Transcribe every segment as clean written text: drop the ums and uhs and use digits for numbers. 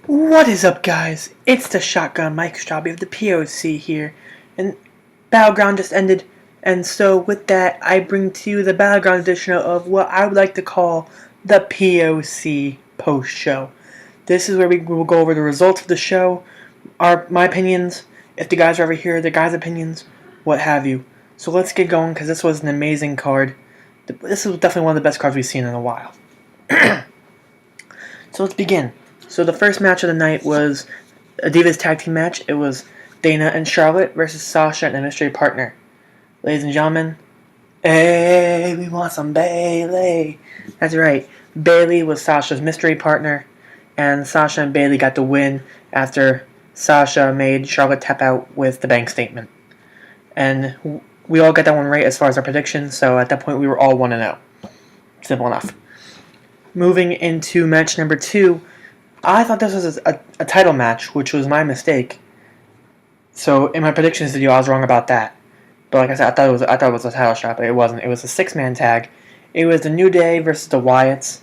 What is up, guys? It's the Shotgun Mike Strawberry of the P.O.C. here, and Battleground just ended, and so with that, I bring to you the Battleground edition of what I would like to call the P.O.C. post-show. This is where we will go over the results of the show, my opinions, if the guys are ever here, the guys' opinions, what have you. So let's get going, because this was an amazing card. This is definitely one of the best cards we've seen in a while. So let's begin. So the first match of the night was a Divas Tag Team match. It was Dana and Charlotte versus Sasha and a mystery partner. Ladies and gentlemen, hey, we want some Bayley. That's right. Bayley was Sasha's mystery partner, and Sasha and Bayley got the win after Sasha made Charlotte tap out with the bank statement. And we all got that one right as far as our predictions, so at that point we were all 1-0. Simple enough. Moving into match number 2, I thought this was a title match, which was my mistake. So in my predictions video, I was wrong about that. But like I said, I thought it was a title shot, but it wasn't. It was a 6-man tag. It was the New Day versus the Wyatts.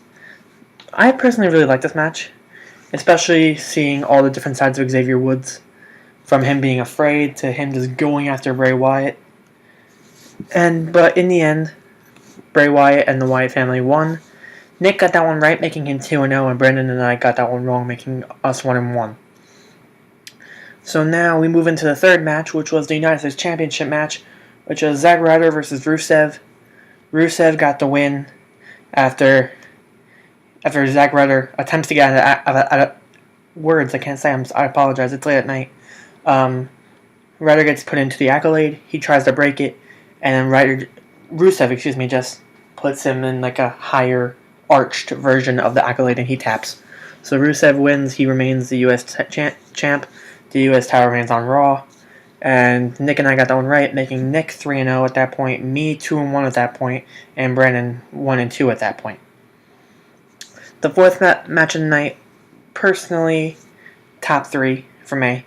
I personally really like this match, especially seeing all the different sides of Xavier Woods, from him being afraid to him just going after Bray Wyatt. But in the end, Bray Wyatt and the Wyatt family won. Nick got that one right, making him 2-0, and Brandon and I got that one wrong, making us 1-1. So now we move into the third match, which was the United States Championship match, which was Zack Ryder versus Rusev. Rusev got the win after Zack Ryder attempts to get out of words I can't say. I apologize. It's late at night. Ryder gets put into the Accolade. He tries to break it, and then Rusev just puts him in like a higher arched version of the Accolade, and he taps. So Rusev wins. He remains the U.S. champ. The U.S. title remains on Raw. And Nick and I got that one right, making Nick 3-0 at that point, me 2-1 at that point, and Brandon 1-2 at that point. The fourth match of the night, personally, top 3 for me.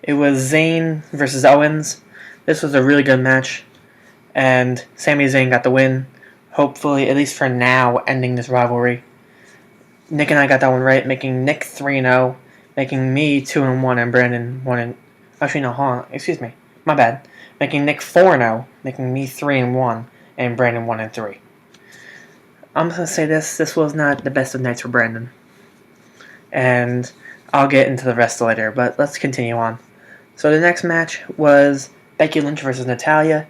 It was Zayn versus Owens. This was a really good match, and Sami Zayn got the win. Hopefully, at least for now, ending this rivalry. Nick and I got that one right, making Nick 3-0, making me 2-1, and Brandon 1. Actually, no, hold on. Excuse me. My bad. Making Nick 4-0, making me 3-1, and Brandon 1-3. I'm just going to say this was not the best of nights for Brandon. And I'll get into the rest later, but let's continue on. So the next match was Becky Lynch versus Natalya.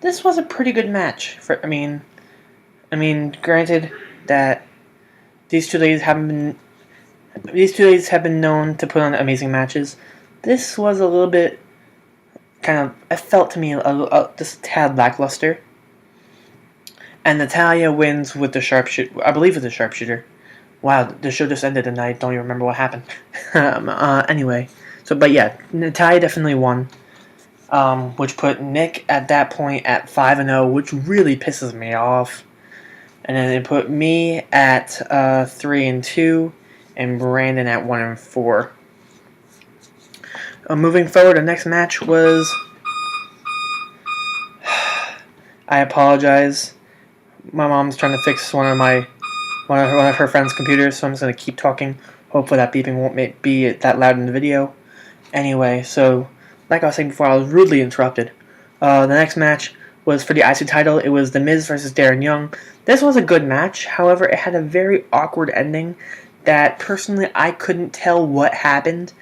This was a pretty good match. Granted that these two ladies have been known to put on amazing matches. This was a little bit it felt to me just a tad lackluster. And Natalya wins with the sharpshooter. I believe with the sharpshooter. Wow, the show just ended and I don't even remember what happened. Anyway, but yeah, Natalya definitely won. Which put Nick at that point at 5-0, which really pisses me off. And then it put me at 3-2, and Brandon at 1-4. Moving forward, the next match was. I apologize. My mom's trying to fix one of her friend's computers, so I'm just gonna keep talking. Hopefully that beeping won't be that loud in the video. Anyway, so like I was saying before, I was rudely interrupted. The next match was for the IC title. It was The Miz versus Darren Young. This was a good match. However, it had a very awkward ending that personally I couldn't tell what happened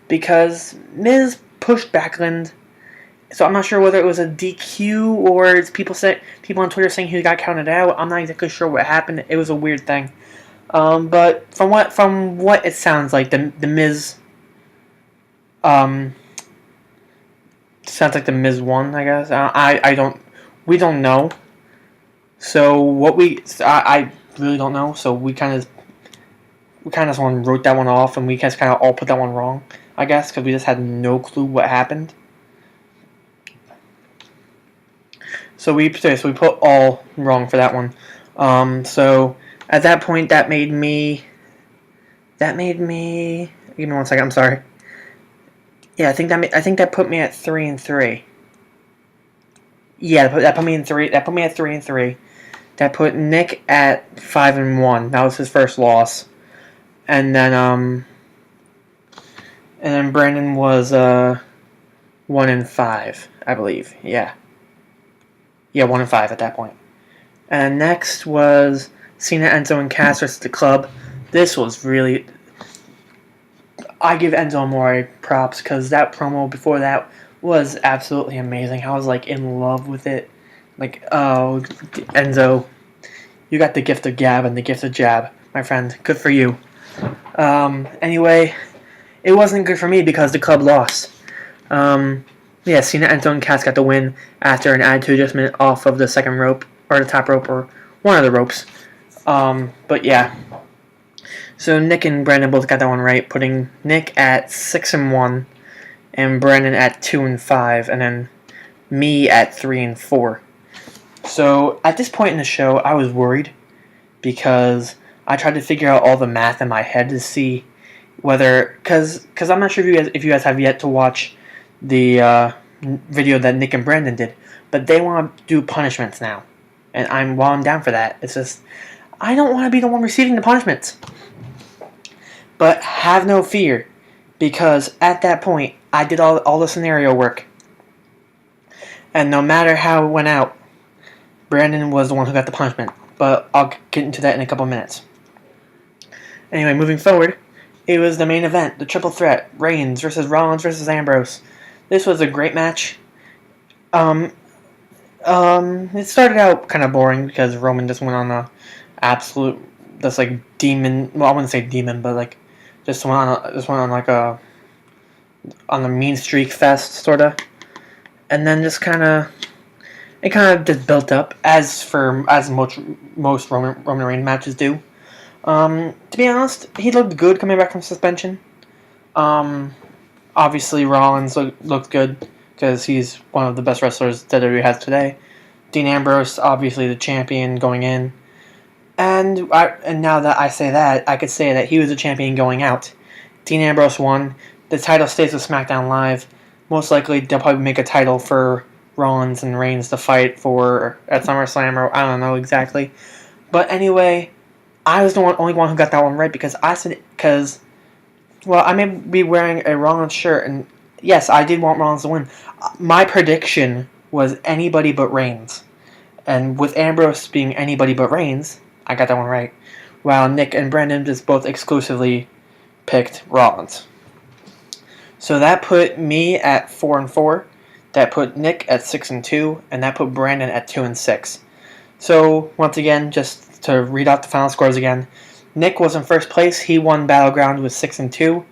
because Miz pushed Backlund. So I'm not sure whether it was a DQ or it's people on Twitter saying he got counted out. I'm not exactly sure what happened. It was a weird thing. But from what it sounds like, the Miz sounds like the Miz won, I guess. We don't know. So I really don't know. So we kind of wrote that one off, and we just kind of all put that one wrong, I guess, because we just had no clue what happened. So we put all wrong for that one. So at that point, that made me. Give me 1 second. I'm sorry. Yeah, I think that put me at 3-3. Yeah, that put me in 3. That put me at 3-3. That put Nick at 5-1. That was his first loss. And then And then Brandon was 1-5, I believe. Yeah, 1-5 at that point. And next was Cena, Enzo, and Cass versus the Club. This was really, I give Enzo more props because that promo before that was absolutely amazing. I was like in love with it. Like, oh, Enzo, you got the gift of gab and the gift of jab, my friend. Good for you. Anyway, it wasn't good for me because the Club lost. Yeah, Cena, Enzo, and Cass got the win after an attitude adjustment off of the second rope, or the top rope, or one of the ropes. But yeah. So Nick and Brandon both got that one right, putting Nick at 6-1, and Brandon at 2-5, and then me at 3-4. So at this point in the show, I was worried because I tried to figure out all the math in my head to see whether, because I'm not sure if you guys have yet to watch the video that Nick and Brandon did, but they want to do punishments now, and I'm down for that. It's just I don't want to be the one receiving the punishments. But have no fear, because at that point, I did all the scenario work. And no matter how it went out, Brandon was the one who got the punishment. But I'll get into that in a couple minutes. Anyway, moving forward, it was the main event, the triple threat, Reigns versus Rollins versus Ambrose. This was a great match. It started out kind of boring because Roman just went on a absolute, that's like demon. Well, I wouldn't say demon, but like just went on like a on a mean streak fest sorta, and then just it kind of just built up as most Roman Reigns matches do. To be honest, he looked good coming back from suspension. Obviously Rollins looked good because he's one of the best wrestlers that WWE has today. Dean Ambrose, obviously the champion going in. And now that I say that, I could say that he was a champion going out. Dean Ambrose won. The title stays with SmackDown Live. Most likely, they'll probably make a title for Rollins and Reigns to fight for at SummerSlam, or I don't know exactly. But anyway, I was the only one who got that one right because I may be wearing a Rollins shirt, and yes, I did want Rollins to win. My prediction was anybody but Reigns. And with Ambrose being anybody but Reigns, I got that one right. While Nick and Brandon just both exclusively picked Rollins. So that put me at 4-4. That put Nick at 6-2, and that put Brandon at 2-6. So once again, just to read out the final scores again, Nick was in first place. He won Battleground with 6-2.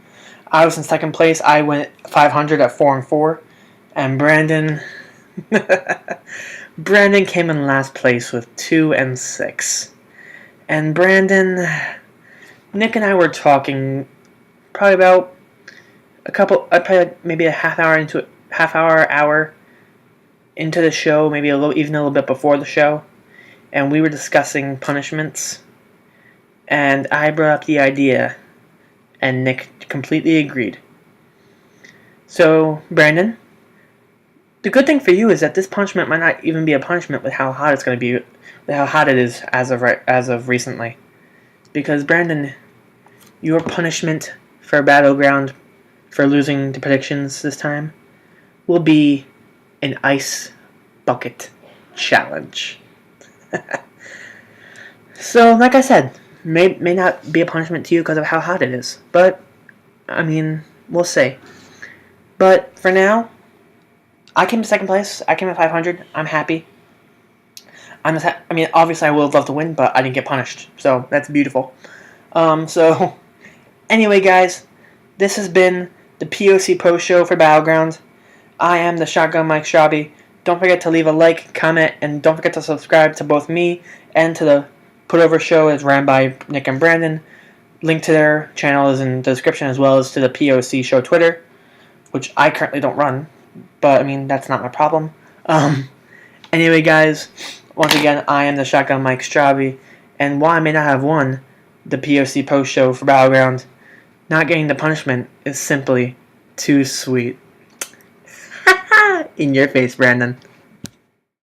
I was in second place. I went 500 at 4-4, and Brandon came in last place with 2-6. And Brandon, Nick and I were talking probably about maybe a hour into the show, maybe even a little bit before the show, and we were discussing punishments, and I brought up the idea, and Nick completely agreed. So, Brandon, the good thing for you is that this punishment might not even be a punishment with how hot it's going to be, with how hot it is as of recently. Because, Brandon, your punishment for Battleground for losing the predictions this time will be an ice bucket challenge. So, like I said, may not be a punishment to you because of how hot it is. But, I mean, we'll see. But, for now, I came in second place. I came in 500. I'm happy. Obviously I would love to win, but I didn't get punished. So, that's beautiful. So, anyway, guys, this has been the P.O.C. post show for Battleground. I am the Shotgun Mike Straube. Don't forget to leave a like, comment, and don't forget to subscribe to both me and to the Putover show as ran by Nick and Brandon. Link to their channel is in the description, as well as to the P.O.C. show Twitter, which I currently don't run, but I mean, that's not my problem. Anyway, guys, once again, I am the Shotgun Mike Straube, and while I may not have won the P.O.C. post show for Battleground, not getting the punishment is simply too sweet. In your face, Brandon.